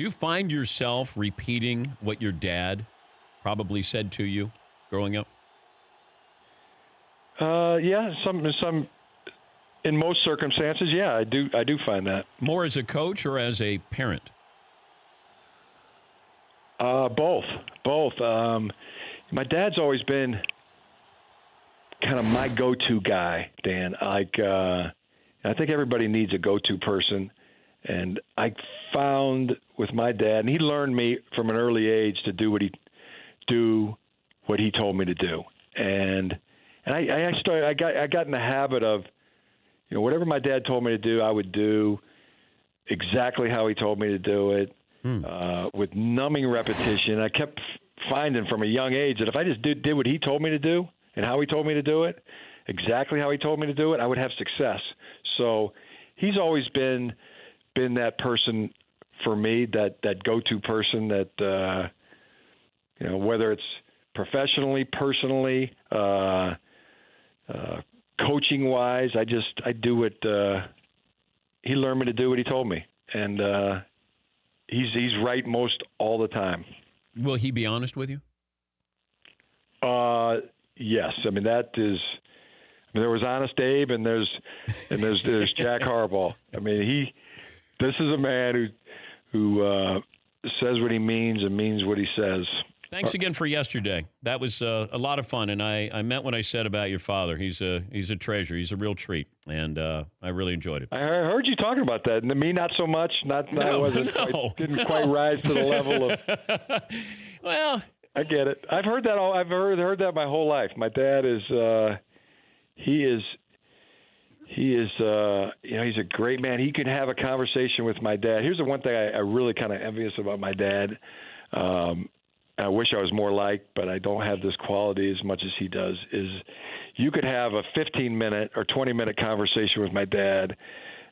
Do you find yourself repeating what your dad probably said to you growing up? Yeah, some in most circumstances, yeah, I do find that. More as a coach or as a parent? Both. My dad's always been kind of my go-to guy, Dan. I think everybody needs a go-to person, and I found with my dad, and he learned me from an early age to do what he told me to do, and I got in the habit of, whatever my dad told me to do, I would do exactly how he told me to do it, with numbing repetition. I kept finding from a young age that if I just did what he told me to do and how he told me to do it, exactly how he told me to do it, I would have success. So he's always been that person for me, that go-to person that, whether it's professionally, personally, coaching-wise, I do what he learned me to do what he told me, and he's right most all the time. Will he be honest with you? Yes. I mean, there was Honest Abe, and there's Jack Harbaugh. I mean, this is a man who says what he means and means what he says. Thanks again for yesterday. That was a lot of fun, and I meant what I said about your father. He's a treasure. He's a real treat, and I really enjoyed it. I heard you talking about that. And me, not so much. Didn't quite rise to the level of. Well, I get it. I've heard that I've heard that my whole life. My dad is he's a great man. He could have a conversation with my dad. Here's the one thing I really kind of envious about my dad. I wish I was more like, but I don't have this quality as much as he does, is you could have a 15-minute or 20-minute conversation with my dad,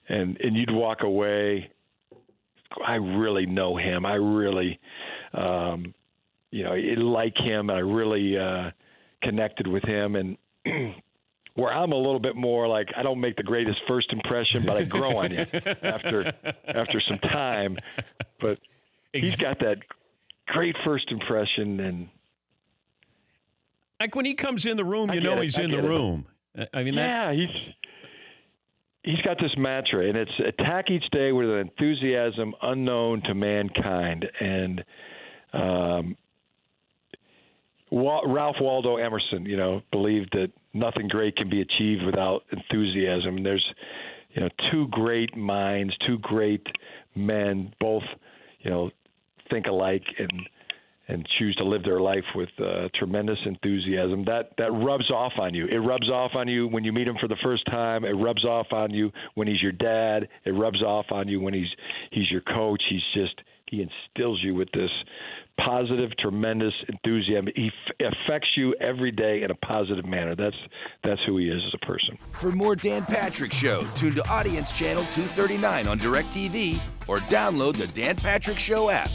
and you'd walk away, I really know him. I really, like him. I really connected with him. And where I'm a little bit more like, I don't make the greatest first impression, but I grow on you after some time. But he's got that great first impression, and like when he comes in the room, he's in the room. I mean, he's got this mantra, and it's attack each day with an enthusiasm unknown to mankind. And Ralph Waldo Emerson, believed that nothing great can be achieved without enthusiasm. And there's, two great minds, two great men, both, think alike and choose to live their life with tremendous enthusiasm. That rubs off on you. It rubs off on you when you meet him for the first time. It rubs off on you when he's your dad. It rubs off on you when he's your coach. He instills you with this positive, tremendous enthusiasm. He affects you every day in a positive manner. That's who he is as a person. For more Dan Patrick Show, tune to Audience Channel 239 on DirecTV or download the Dan Patrick Show app.